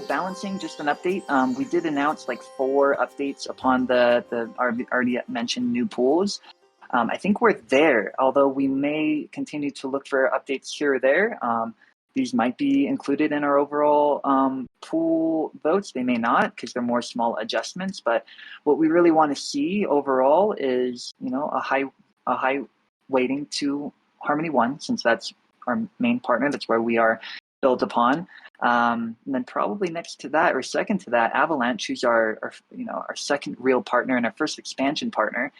balancing, just an update. We did announce like 4 updates upon the already mentioned new pools. I think we're there, although we may continue to look for updates here or there. These might be included in our overall pool votes. They may not, because they're more small adjustments. But what we really want to see overall is, a high weighting to Harmony One, since that's our main partner. That's where we are built upon. And then probably next to that, or second to that, Avalanche, who's our second real partner and our first expansion partner.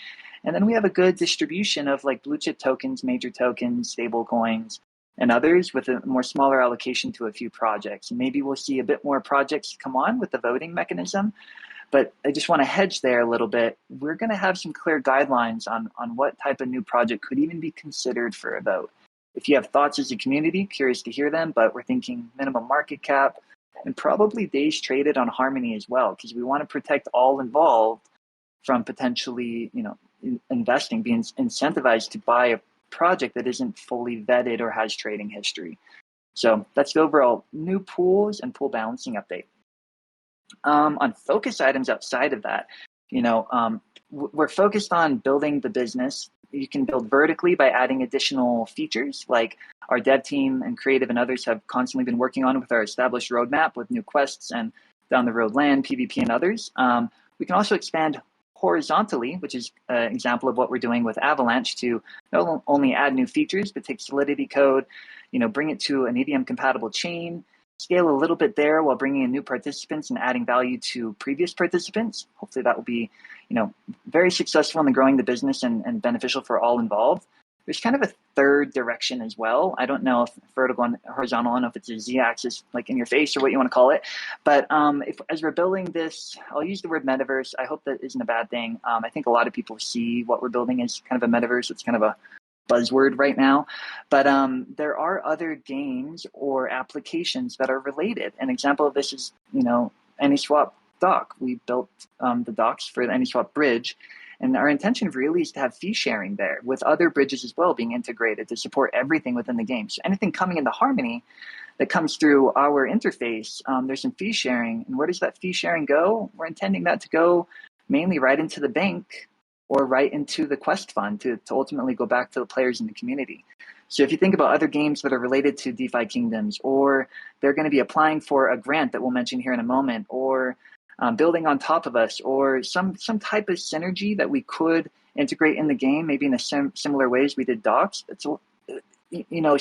And then we have a good distribution of like blue chip tokens, major tokens, stable coins, and others, with a more smaller allocation to a few projects. And maybe we'll see a bit more projects come on with the voting mechanism. But I just want to hedge there a little bit. We're going to have some clear guidelines on what type of new project could even be considered for a vote. If you have thoughts as a community, curious to hear them, but we're thinking minimum market cap and probably days traded on Harmony as well, because we want to protect all involved from potentially, investing, being incentivized to buy a project that isn't fully vetted or has trading history. So that's the overall new pools and pool balancing update. On focus items outside of that, we're focused on building the business. You can build vertically by adding additional features, like our dev team and creative and others have constantly been working on with our established roadmap with new quests and down the road land, PvP, and others. We can also expand horizontally, which is an example of what we're doing with Avalanche, to not only add new features, but take Solidity code, bring it to an EVM compatible chain, scale a little bit there while bringing in new participants and adding value to previous participants. Hopefully that will be, very successful in growing the business and beneficial for all involved. There's kind of a third direction as well. I don't know if vertical and horizontal, I don't know if it's a Z-axis, like in your face or what you want to call it. But as we're building this, I'll use the word metaverse. I hope that isn't a bad thing. I think a lot of people see what we're building as kind of a metaverse. It's kind of a buzzword right now. But there are other games or applications that are related. An example of this is, AnySwap doc. We built the docs for the AnySwap bridge. And our intention really is to have fee sharing there, with other bridges as well being integrated to support everything within the game. So anything coming into Harmony that comes through our interface, there's some fee sharing. And where does that fee sharing go? We're intending that to go mainly right into the bank or right into the Quest Fund to ultimately go back to the players in the community. So if you think about other games that are related to DeFi Kingdoms, or they're going to be applying for a grant that we'll mention here in a moment, or building on top of us, or some type of synergy that we could integrate in the game, maybe in a similar ways we did docs. It's,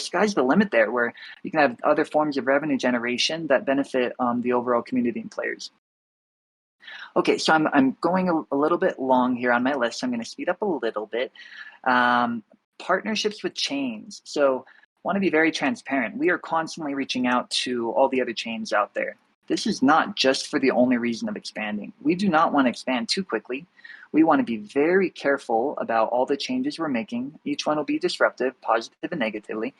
sky's the limit there, where you can have other forms of revenue generation that benefit the overall community and players. Okay, so I'm going a little bit long here on my list, so I'm going to speed up a little bit. Partnerships with chains. So I want to be very transparent. We are constantly reaching out to all the other chains out there. This is not just for the only reason of expanding. We do not want to expand too quickly. We want to be very careful about all the changes we're making. Each one will be disruptive, positive and negatively.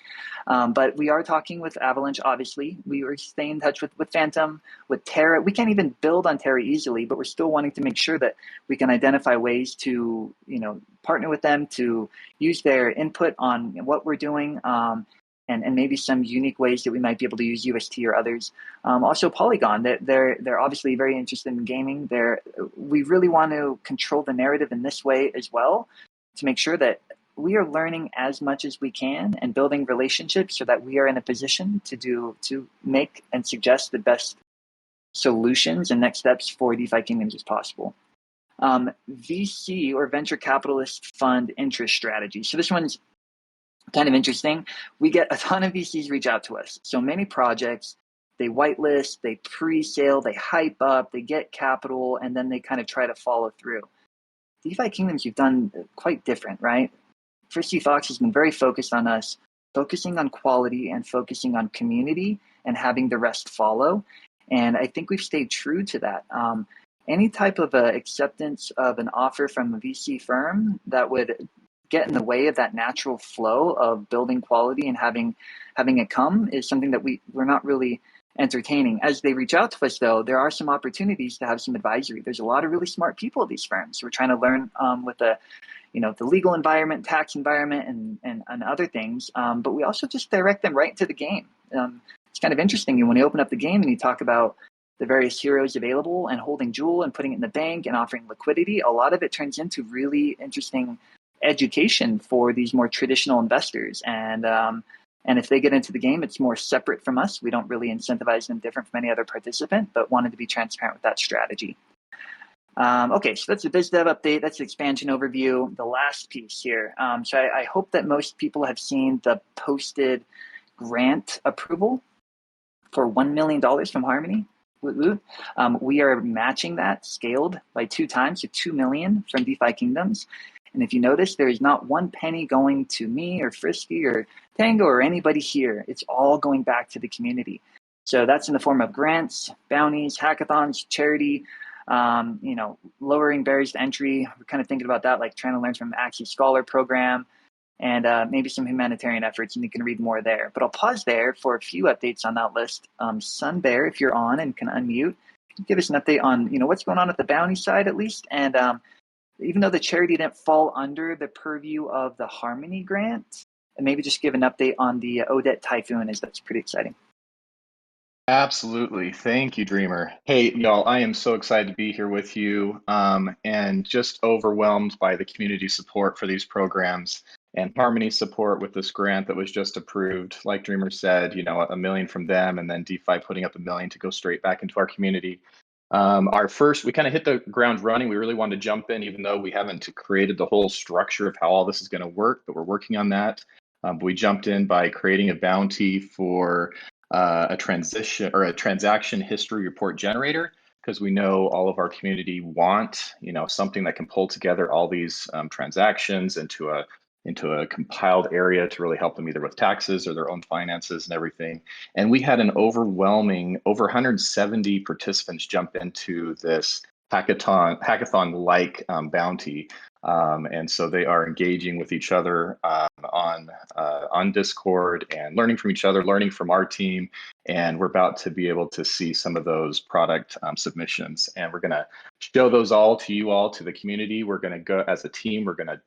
But we are talking with Avalanche, obviously. We are staying in touch with Phantom, with Terra. We can't even build on Terra easily, but we're still wanting to make sure that we can identify ways to, partner with them, to use their input on what we're doing. And maybe some unique ways that we might be able to use UST or others. Also Polygon, they're obviously very interested in gaming. We really want to control the narrative in this way as well, to make sure that we are learning as much as we can and building relationships so that we are in a position to make and suggest the best solutions and next steps for DeFi Kingdoms as possible. VC or venture capitalist fund interest strategy. So this one's kind of interesting. We get a ton of VCs reach out to us. So many projects, they whitelist, they pre-sale, they hype up, they get capital, and then they kind of try to follow through. DeFi Kingdoms, you've done quite different, right? Frisky Fox has been very focused on us, focusing on quality and focusing on community and having the rest follow. And I think we've stayed true to that. Any type of acceptance of an offer from a VC firm that would get in the way of that natural flow of building quality and having it come is something that we're not really entertaining. As they reach out to us, though, there are some opportunities to have some advisory. There's a lot of really smart people at these firms. We're trying to learn with the legal environment, tax environment, and other things. But we also just direct them right into the game. It's kind of interesting when you open up the game and you talk about the various heroes available and holding Jewel and putting it in the bank and offering liquidity, a lot of it turns into really interesting education for these more traditional investors. And if they get into the game, it's more separate from us. We don't really incentivize them different from any other participant, but wanted to be transparent with that strategy. Okay, so that's the biz dev update. That's the expansion overview. The last piece here. So I hope that most people have seen the posted grant approval for $1 million from Harmony. We are matching that scaled by 2 times to 2 million from DeFi Kingdoms. And if you notice, there is not one penny going to me or Frisky or Tango or anybody here. It's all going back to the community. So that's in the form of grants, bounties, hackathons, charity, lowering barriers to entry. We're kind of thinking about that, like trying to learn from Axie Scholar program and maybe some humanitarian efforts, and you can read more there. But I'll pause there for a few updates on that list. Sunbear, if you're on and can unmute, give us an update on what's going on at the bounty side at least. And even though the charity didn't fall under the purview of the Harmony grant, and maybe just give an update on the Odette Typhoon, as that's pretty exciting. Absolutely. Thank you, Dreamer. Hey, y'all, I am so excited to be here with you and just overwhelmed by the community support for these programs and Harmony support with this grant that was just approved. Like Dreamer said, $1 million from them, and then DeFi putting up $1 million to go straight back into our community. We kind of hit the ground running. We really wanted to jump in, even though we haven't created the whole structure of how all this is going to work, but we're working on that. But we jumped in by creating a bounty for a transaction history report generator, because we know all of our community want something that can pull together all these transactions into a compiled area to really help them either with taxes or their own finances and everything. And we had an overwhelming over 170 participants jump into this hackathon-like bounty. And so they are engaging with each other on Discord and learning from each other, learning from our team. And we're about to be able to see some of those product submissions. And we're going to show those all to you all, to the community. We're going to go as a team, we're going to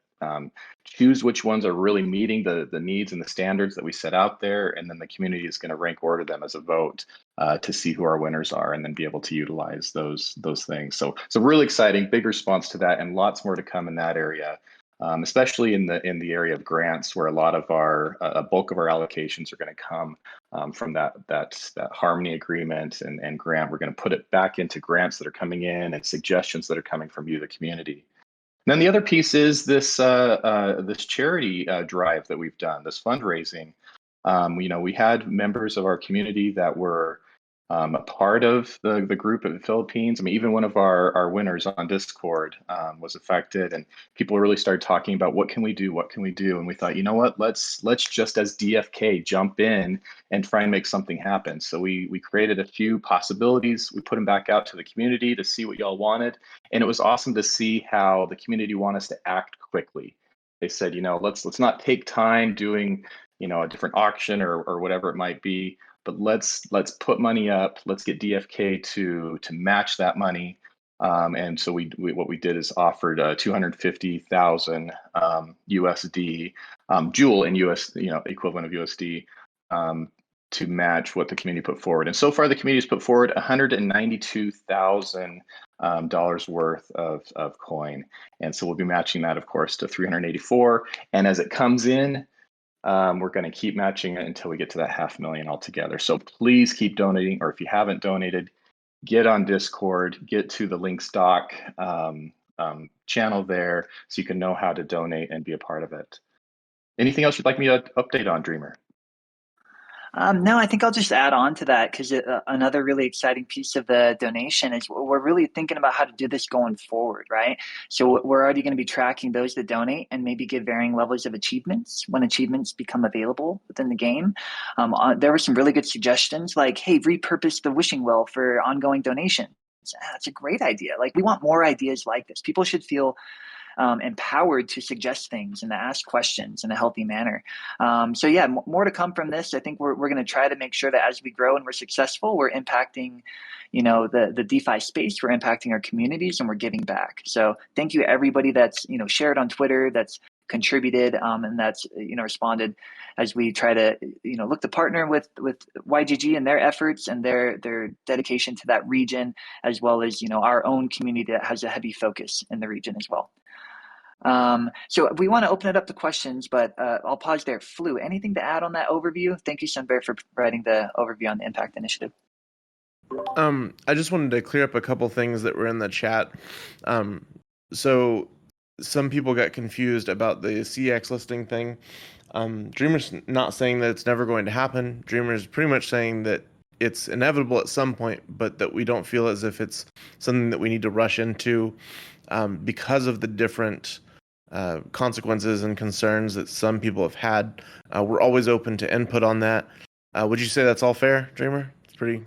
choose which ones are really meeting the needs and the standards that we set out there. And then the community is going to rank order them as a vote to see who our winners are, and then be able to utilize those things. So really exciting, big response to that, and lots more to come in that area, especially in the area of grants, where a lot of a bulk of our allocations are going to come from that Harmony agreement and grant. We're going to put it back into grants that are coming in and suggestions that are coming from you, the community. And then the other piece is this charity drive that we've done, this fundraising. We had members of our community that were a part of the group in the Philippines. I mean, even one of our winners on Discord was affected, and people really started talking about what can we do? And we thought, you know what, let's just as DFK jump in and try and make something happen. So we created a few possibilities. We put them back out to the community to see what y'all wanted. And it was awesome to see how the community want us to act quickly. They said, let's not take time doing, a different auction or whatever it might be, but let's put money up. Let's get DFK to match that money. And so what we did is offered 250,000 USD, Jewel in US, equivalent of USD, to match what the community put forward. And so far, the community has put forward $192,000 worth of coin. And so we'll be matching that, of course, to 384. And as it comes in, we're going to keep matching it until we get to that 500,000 altogether. So please keep donating, or if you haven't donated, get on Discord, get to the Linkstock channel there so you can know how to donate and be a part of it. Anything else you'd like me to update on, Dreamer? No, I think I'll just add on to that, because another really exciting piece of the donation is we're really thinking about how to do this going forward, right? So we're already going to be tracking those that donate and maybe give varying levels of achievements when achievements become available within the game. There were some really good suggestions like, hey, repurpose the wishing well for ongoing donations. That's a great idea. Like, we want more ideas like this. People should feel empowered to suggest things and to ask questions in a healthy manner. So yeah, more to come from this. I think we're going to try to make sure that as we grow and we're successful, we're impacting, the DeFi space, we're impacting our communities, and we're giving back. So thank you everybody that's, shared on Twitter, that's contributed, and that's responded as we try to look to partner with YGG and their efforts and their dedication to that region, as well as our own community that has a heavy focus in the region as well. So we want to open it up to questions, but I'll pause there. Flu, anything to add on that overview? Thank you, Sunbear, for providing the overview on the Impact Initiative. I just wanted to clear up a couple things that were in the chat. So some people got confused about the CX listing thing. Dreamer's not saying that it's never going to happen. Dreamer's pretty much saying that it's inevitable at some point, but that we don't feel as if it's something that we need to rush into because of the different consequences and concerns that some people have had. We're always open to input on that. Would you say that's all fair, Dreamer? It's pretty...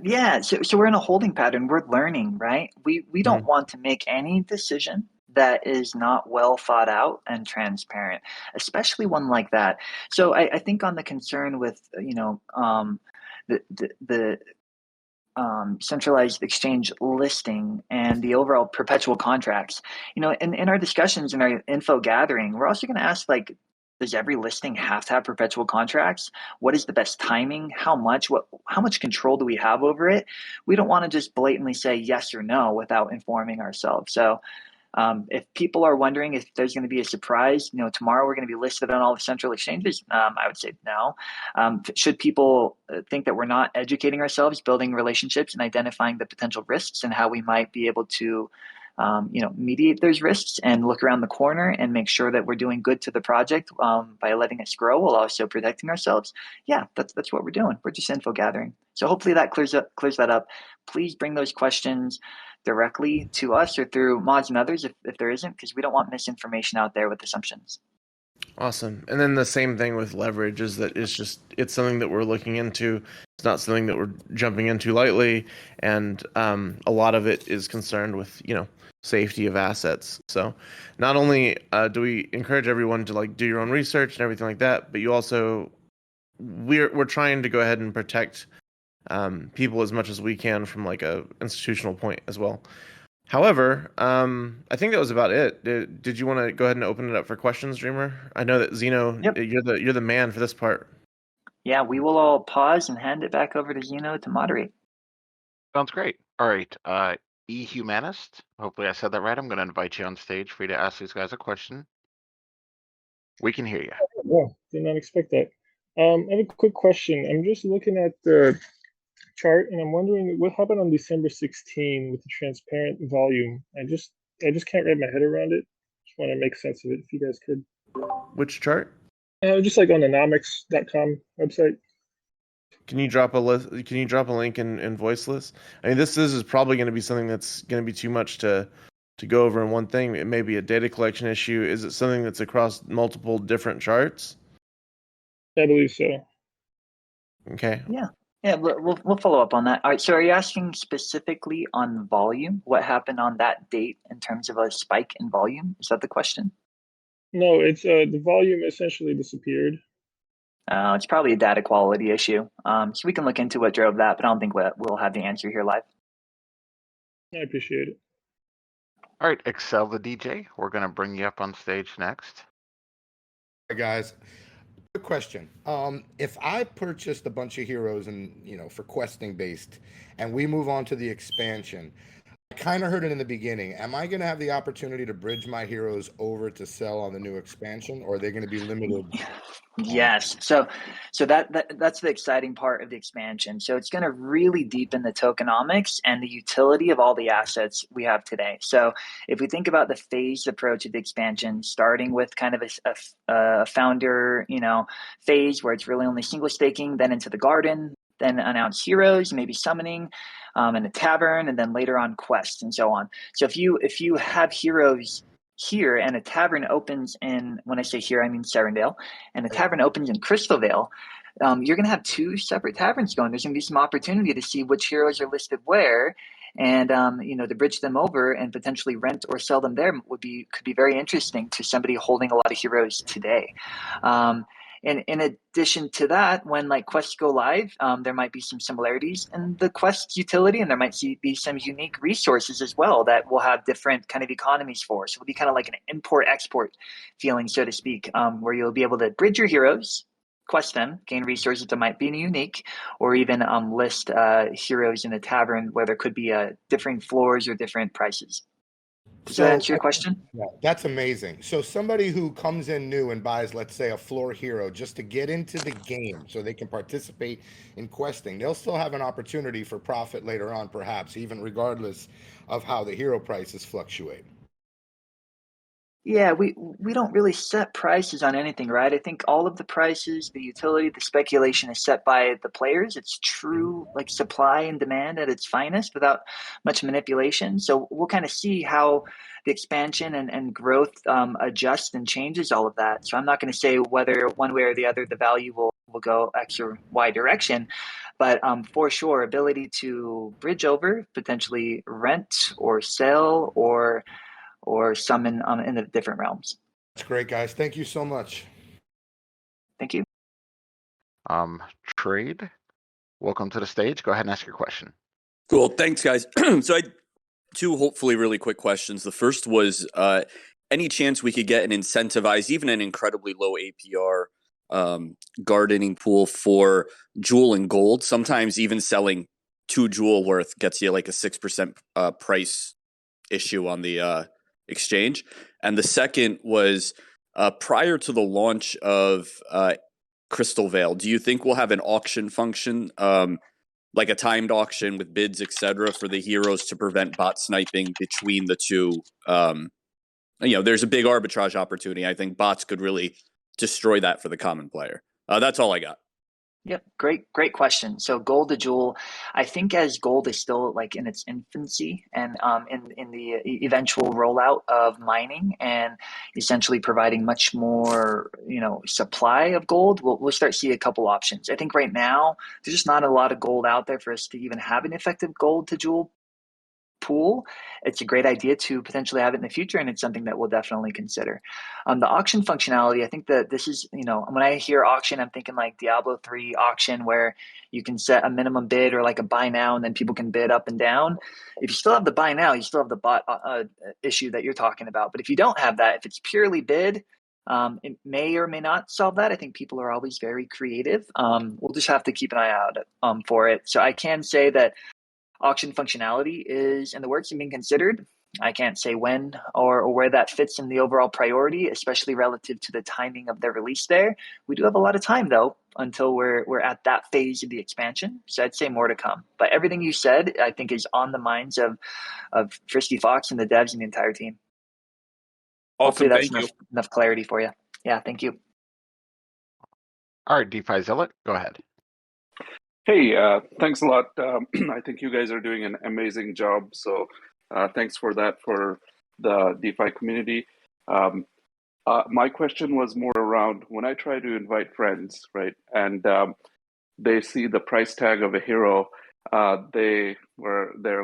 Yeah, so we're in a holding pattern. We're learning, right? We don't want to make any decision that is not well thought out and transparent, especially one like that. So I think on the concern with the centralized exchange listing and the overall perpetual contracts, in our discussions and our info gathering, we're also going to ask, like, does every listing have to have perpetual contracts? What is the best timing? How much control do we have over it? We don't want to just blatantly say yes or no without informing ourselves. So if people are wondering if there's going to be a surprise, tomorrow we're going to be listed on all the central exchanges, I would say no. Should people think that we're not educating ourselves, building relationships, and identifying the potential risks and how we might be able to mediate those risks and look around the corner and make sure that we're doing good to the project by letting us grow while also protecting ourselves? Yeah, that's what we're doing. We're just info gathering. So hopefully that clears that up. Please bring those questions directly to us or through mods and others if there isn't, because we don't want misinformation out there with assumptions. Awesome. And then the same thing with leverage is that it's something that we're looking into. It's not something that we're jumping into lightly. And a lot of it is concerned with, safety of assets. So not only do we encourage everyone to do your own research and everything like that, but we're trying to go ahead and protect people as much as we can from a institutional point as well. However, I think that was about it. Did you want to go ahead and open it up for questions, Dreamer? I know that Zeno, Yep. You're the man for this part. Yeah, we will all pause and hand it back over to Zeno to moderate. Sounds great. All right, eHumanist. Hopefully I said that right. I'm going to invite you on stage for you to ask these guys a question. We can hear you. Yeah, did not expect that. I have a quick question. I'm just looking at the chart and I'm wondering what happened on December 16 with the transparent volume. I just can't wrap my head around it. Just want to make sense of it if you guys could. Which chart? Just on the nomics.com website. Can you drop a link in Voiceless? I mean, this is probably going to be something that's going to be too much to go over in one thing. It may be a data collection issue. Is it something that's across multiple different charts? I believe so. Okay. Yeah, we'll follow up on that. All right, so are you asking specifically on volume? What happened on that date in terms of a spike in volume? Is that the question? No, it's the volume essentially disappeared. It's probably a data quality issue. So we can look into what drove that, but I don't think we'll have the answer here live. I appreciate it. All right, Excel the DJ. We're going to bring you up on stage next. Hey guys, good question. If I purchased a bunch of heroes and for questing based, and we move on to the expansion, I kind of heard it in the beginning. Am I going to have the opportunity to bridge my heroes over to sell on the new expansion, or are they going to be limited? Yes. So that's the exciting part of the expansion. So it's going to really deepen the tokenomics and the utility of all the assets we have today. So if we think about the phased approach of the expansion, starting with kind of a founder, phase where it's really only single staking, then into the garden, then announce heroes, maybe summoning, and a tavern, and then later on quests and so on. So if you have heroes here and a tavern opens in, when I say here, I mean Serendale, and a tavern opens in Crystal Vale, you're going to have two separate taverns going. There's going to be some opportunity to see which heroes are listed where, and to bridge them over and potentially rent or sell them there could be very interesting to somebody holding a lot of heroes today. And in addition to that, when like quests go live, there might be some similarities in the quest utility, and there might be some unique resources as well that will have different kind of economies for. So it'll be kind of like an import-export feeling, so to speak, where you'll be able to bridge your heroes, quest them, gain resources that might be unique, or even list heroes in a tavern where there could be different floors or different prices. Does that answer your question? Yeah, that's amazing. So somebody who comes in new and buys, let's say, a floor hero just to get into the game so they can participate in questing, they'll still have an opportunity for profit later on, perhaps, even regardless of how the hero prices fluctuate. Yeah, we don't really set prices on anything, right? I think all of the prices, the utility, the speculation is set by the players. It's true like supply and demand at its finest without much manipulation. So we'll kind of see how the expansion and growth adjusts and changes all of that. So I'm not going to say whether one way or the other the value will go X or Y direction, but for sure, ability to bridge over, potentially rent or sell or summon in the different realms. That's great, guys. Thank you so much. Thank you. Trade, welcome to the stage. Go ahead and ask your question. Cool. Thanks, guys. So I had two hopefully really quick questions. The first was any chance we could get an incentivized, even an incredibly low APR gardening pool for jewel and gold? Sometimes even selling 2 jewel worth gets you like a 6% price issue on the exchange. And the second was prior to the launch of Crystal Veil, do you think we'll have an auction function, like a timed auction with bids, etc., for the heroes to prevent bot sniping between the two? There's a big arbitrage opportunity. I think bots could really destroy that for the common player. That's all I got. Yep, great question. So gold to jewel, I think as gold is still like in its infancy and in the eventual rollout of mining and essentially providing much more supply of gold, we'll start to see a couple options. I think right now there's just not a lot of gold out there for us to even have an effective gold to jewel pool. It's a great idea to potentially have it in the future, and it's something that we'll definitely consider. The auction functionality, I think that this is, when I hear auction, I'm thinking like Diablo 3 auction where you can set a minimum bid or like a buy now and then people can bid up and down. If you still have the buy now, you still have the bot issue that you're talking about. But if you don't have that, if it's purely bid, it may or may not solve that. I think people are always very creative. We'll just have to keep an eye out for it. So I can say that auction functionality is in the works and being considered. I can't say when or where that fits in the overall priority, especially relative to the timing of their release there. We do have a lot of time, though, until we're at that phase of the expansion. So I'd say more to come. But everything you said, I think, is on the minds of Frisky Fox and the devs and the entire team. Awesome. Hopefully that's enough clarity for you. Yeah, thank you. All right, DeFi Zealot, go ahead. Hey, thanks a lot. I think you guys are doing an amazing job. So thanks for that for the DeFi community. My question was more around when I try to invite friends, right? And they see the price tag of a hero, they're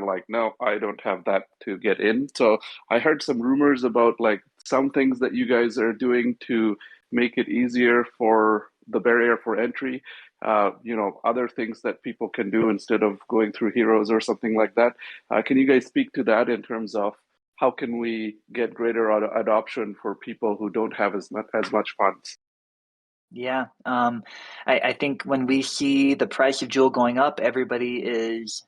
like, no, I don't have that to get in. So I heard some rumors about like some things that you guys are doing to make it easier for the barrier for entry. Other things that people can do instead of going through heroes or something like that. Can you guys speak to that in terms of how can we get greater adoption for people who don't have as much funds? Yeah, I think when we see the price of jewel going up, everybody is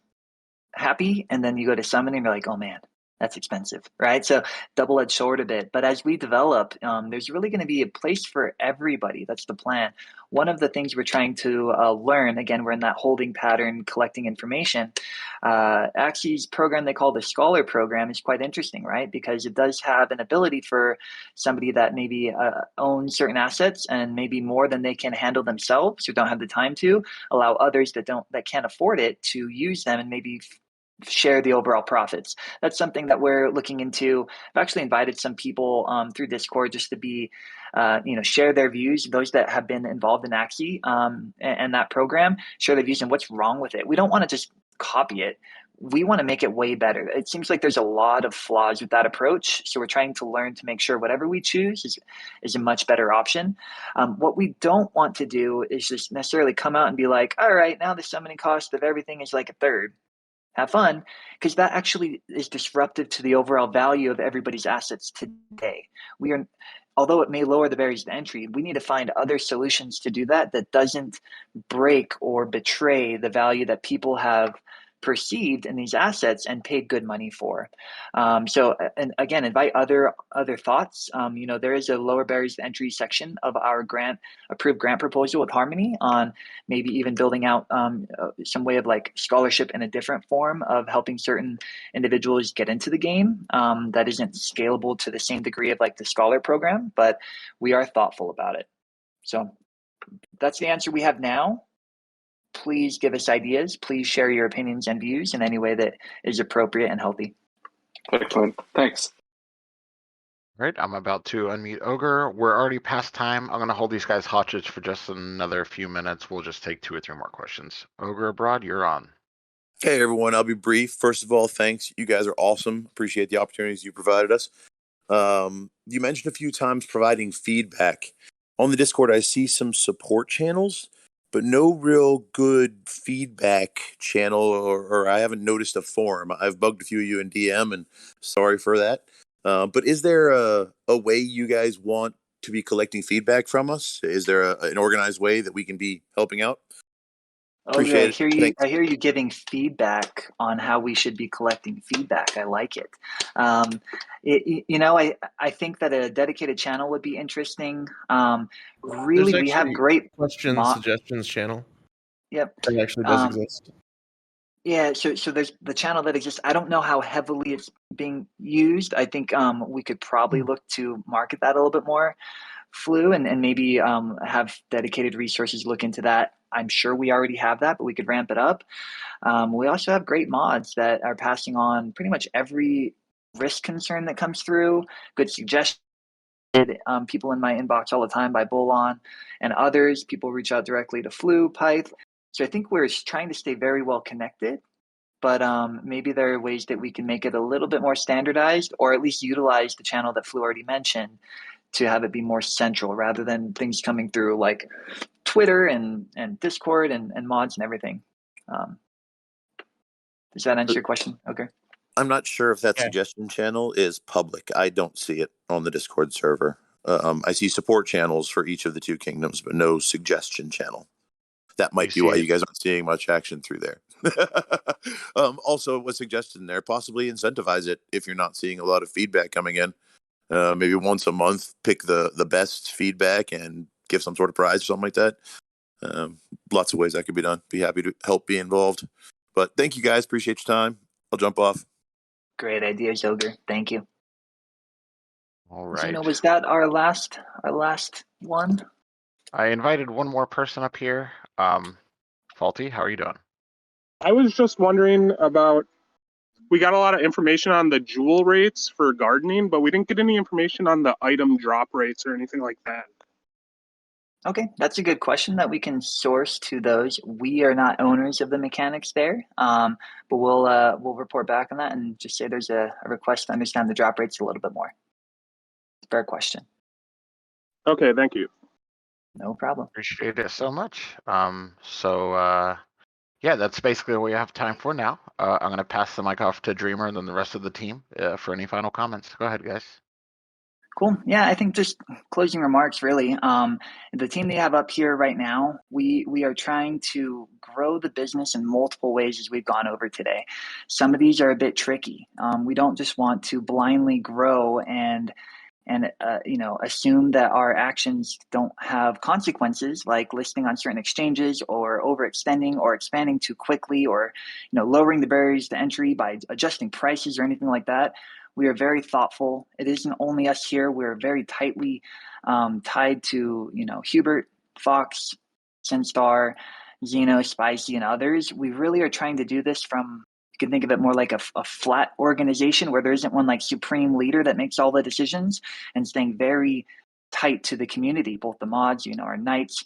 happy, and then you go to summon and you're like, oh man, that's expensive, right? So double-edged sword a bit. But as we develop, there's really going to be a place for everybody. That's the plan. One of the things we're trying to learn, again, we're in that holding pattern, collecting information. Axie's program they call the Scholar program is quite interesting, right? Because it does have an ability for somebody that maybe owns certain assets and maybe more than they can handle themselves or don't have the time to, allow others that can't afford it to use them and maybe share the overall profits. That's something that we're looking into. I've actually invited some people through Discord just to be, share their views. Those that have been involved in Axie and that program, share their views and what's wrong with it. We don't want to just copy it. we want to make it way better. It seems like there's a lot of flaws with that approach. So we're trying to learn to make sure whatever we choose is a much better option. What we don't want to do is just necessarily come out and be like, all right, now the summoning cost of everything is like a third. Have fun, because that actually is disruptive to the overall value of everybody's assets today. Although it may lower the barriers to entry, we need to find other solutions to do that doesn't break or betray the value that people have perceived in these assets and paid good money for. And again, invite other thoughts. There is a lower barriers to entry section of our approved grant proposal with Harmony on maybe even building out some way of like scholarship in a different form of helping certain individuals get into the game that isn't scalable to the same degree of like the scholar program, but we are thoughtful about it. So that's the answer we have now. Please give us ideas. Please share your opinions and views in any way that is appropriate and healthy. Excellent. Thanks. All right, I'm about to unmute Ogre. We're already past time. I'm going to hold these guys hostage for just another few minutes. We'll just take 2 or 3 more questions. Ogre Abroad, you're on. Hey, everyone. I'll be brief. First of all, thanks. You guys are awesome. Appreciate the opportunities you provided us. You mentioned a few times providing feedback. On the Discord, I see some support channels, but no real good feedback channel, or I haven't noticed a forum. I've bugged a few of you in DM, and sorry for that. But is there a way you guys want to be collecting feedback from us? Is there an organized way that we can be helping out? Appreciate it. I hear you giving feedback on how we should be collecting feedback. I like it. I think that a dedicated channel would be interesting. Really, we have great suggestions channel. Yep. That actually does exist. Yeah, so there's the channel that exists. I don't know how heavily it's being used. I think we could probably look to market that a little bit more, Flu, and maybe have dedicated resources look into that. I'm sure we already have that, but we could ramp it up. We also have great mods that are passing on pretty much every risk concern that comes through. Good suggestions. People in my inbox all the time by Bolon and others. People reach out directly to Flu, Pyth. So I think we're trying to stay very well connected, but maybe there are ways that we can make it a little bit more standardized, or at least utilize the channel that Flu already mentioned to have it be more central rather than things coming through like Twitter and Discord and mods and everything. Does that answer your question? Okay. I'm not sure if that suggestion channel is public. I don't see it on the Discord server. I see support channels for each of the 2 kingdoms, but no suggestion channel. That might be why you guys aren't seeing much action through there. Also, what's suggested in there, possibly incentivize it if you're not seeing a lot of feedback coming in. Maybe once a month, pick the best feedback and give some sort of prize or something like that. Lots of ways that could be done. Be happy to help be involved. But thank you guys. Appreciate your time. I'll jump off. Great idea, Ogre. Thank you. All right. Was that our last one? I invited one more person up here. Faulty, how are you doing? I was just wondering about, we got a lot of information on the jewel rates for gardening, but we didn't get any information on the item drop rates or anything like that. Okay, that's a good question that we can source to those. We are not owners of the mechanics there, but we'll report back on that and just say there's a request to understand the drop rates a little bit more. Fair question. Okay, thank you. No problem. Appreciate it so much. Yeah, that's basically what we have time for now. I'm going to pass the mic off to Dreamer and then the rest of the team for any final comments. Go ahead, guys. Cool. Yeah, I think just closing remarks, really. The team they have up here right now, we are trying to grow the business in multiple ways as we've gone over today. Some of these are a bit tricky. We don't just want to blindly grow and assume that our actions don't have consequences, like listing on certain exchanges or overextending or expanding too quickly, or lowering the barriers to entry by adjusting prices or anything like that. We are very thoughtful. It isn't only us here. We're very tightly tied to Hubert, Fox, Sinstar, Xeno, Spicy, and others. We really are trying to do this from, you can think of it more like a flat organization where there isn't one like supreme leader that makes all the decisions, and staying very tight to the community, both the mods, our knights,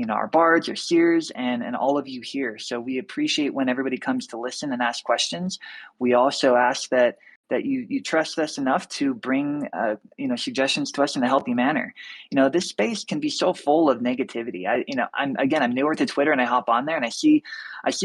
our bards, our seers, and all of you here. So we appreciate when everybody comes to listen and ask questions. We also ask that you trust us enough to bring suggestions to us in a healthy manner. This space can be so full of negativity. I'm newer to Twitter, and I hop on there and I see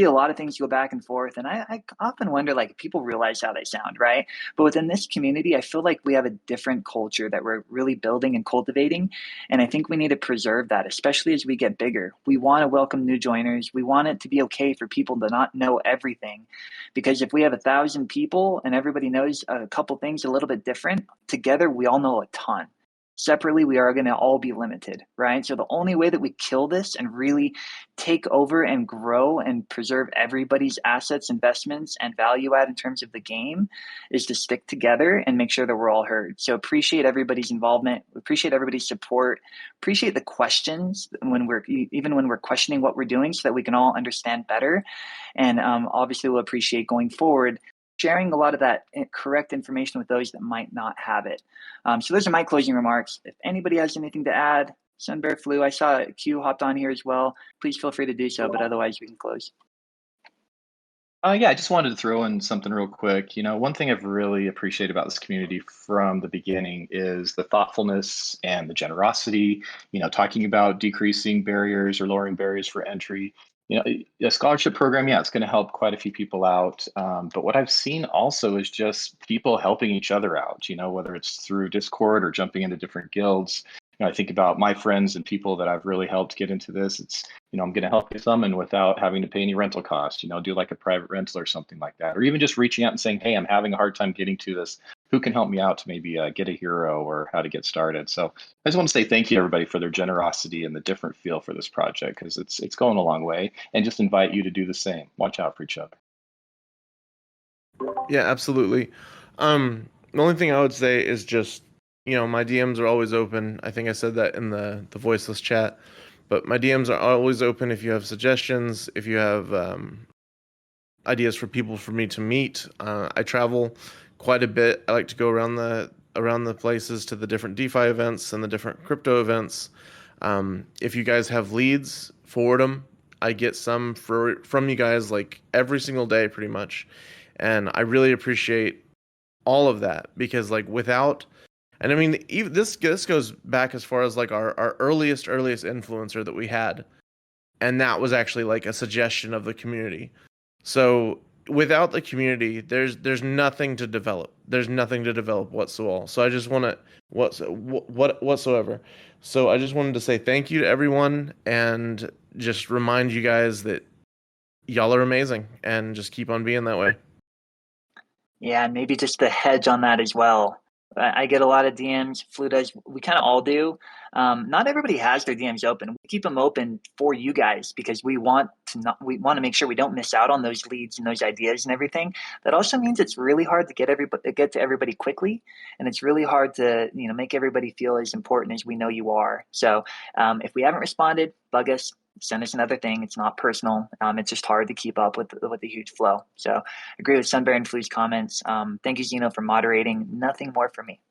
a lot of things go back and forth, and I often wonder, like, if people realize how they sound, right? But within this community, I feel like we have a different culture that we're really building and cultivating, and I think we need to preserve that, especially as we get bigger. We want to welcome new joiners. We want it to be okay for people to not know everything, because if we have 1,000 people and everybody knows a couple things a little bit different, together we all know a ton. Separately, we are going to all be limited, right? So the only way that we kill this and really take over and grow and preserve everybody's assets, investments, and value add in terms of the game is to stick together and make sure that we're all heard. So appreciate everybody's involvement. Appreciate everybody's support. Appreciate the questions when we're questioning what we're doing, so that we can all understand better. And obviously, we'll appreciate going forward sharing a lot of that correct information with those that might not have it. So those are my closing remarks. If anybody has anything to add, Sunbear, Flew, I saw Q hopped on here as well. Please feel free to do so, but otherwise we can close. Yeah, I just wanted to throw in something real quick. One thing I've really appreciated about this community from the beginning is the thoughtfulness and the generosity, talking about decreasing barriers or lowering barriers for entry. A scholarship program, yeah, it's going to help quite a few people out. But what I've seen also is just people helping each other out, whether it's through Discord or jumping into different guilds. I think about my friends and people that I've really helped get into this. It's, I'm going to help you summon without having to pay any rental costs, do like a private rental or something like that. Or even just reaching out and saying, hey, I'm having a hard time getting to this. Who can help me out to maybe get a hero or how to get started? So I just want to say thank you, everybody, for their generosity and the different feel for this project, because it's going a long way, and just invite you to do the same. Watch out for each other. Yeah, absolutely. The only thing I would say is just, my DMs are always open. I think I said that in the voiceless chat, but my DMs are always open if you have suggestions, if you have ideas for people for me to meet. I travel quite a bit. I like to go around the places to the different DeFi events and the different crypto events. If you guys have leads, forward them. I get some from you guys like every single day pretty much. And I really appreciate all of that, because like without, and I mean, even this goes back as far as like our earliest influencer that we had. And that was actually like a suggestion of the community. So without the community, there's nothing to develop. There's nothing to develop whatsoever. So I just want to whatsoever. So I just wanted to say thank you to everyone and just remind you guys that y'all are amazing and just keep on being that way. Yeah, and maybe just the hedge on that as well. I get a lot of DMs. Flu does. We kind of all do. Not everybody has their DMs open. We keep them open for you guys because we want to make sure we don't miss out on those leads and those ideas and everything. That also means it's really hard to get to everybody quickly, and it's really hard to make everybody feel as important as we know you are. So if we haven't responded, bug us. Send us another thing. It's not personal. It's just hard to keep up with the huge flow. So agree with Sunbear and Flu's comments. Thank you, Zeno, for moderating. Nothing more for me.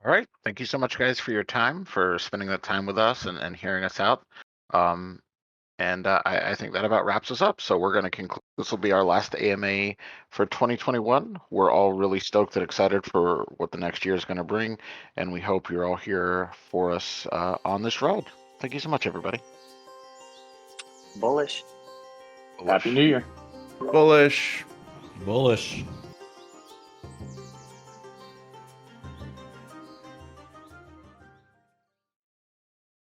All right. Thank you so much, guys, for your time, for spending that time with us and hearing us out. I think that about wraps us up. So we're going to conclude. This will be our last AMA for 2021. We're all really stoked and excited for what the next year is going to bring. And we hope you're all here for us on this ride. Thank you so much, everybody. Bullish. Happy New Year. Bullish. Bullish.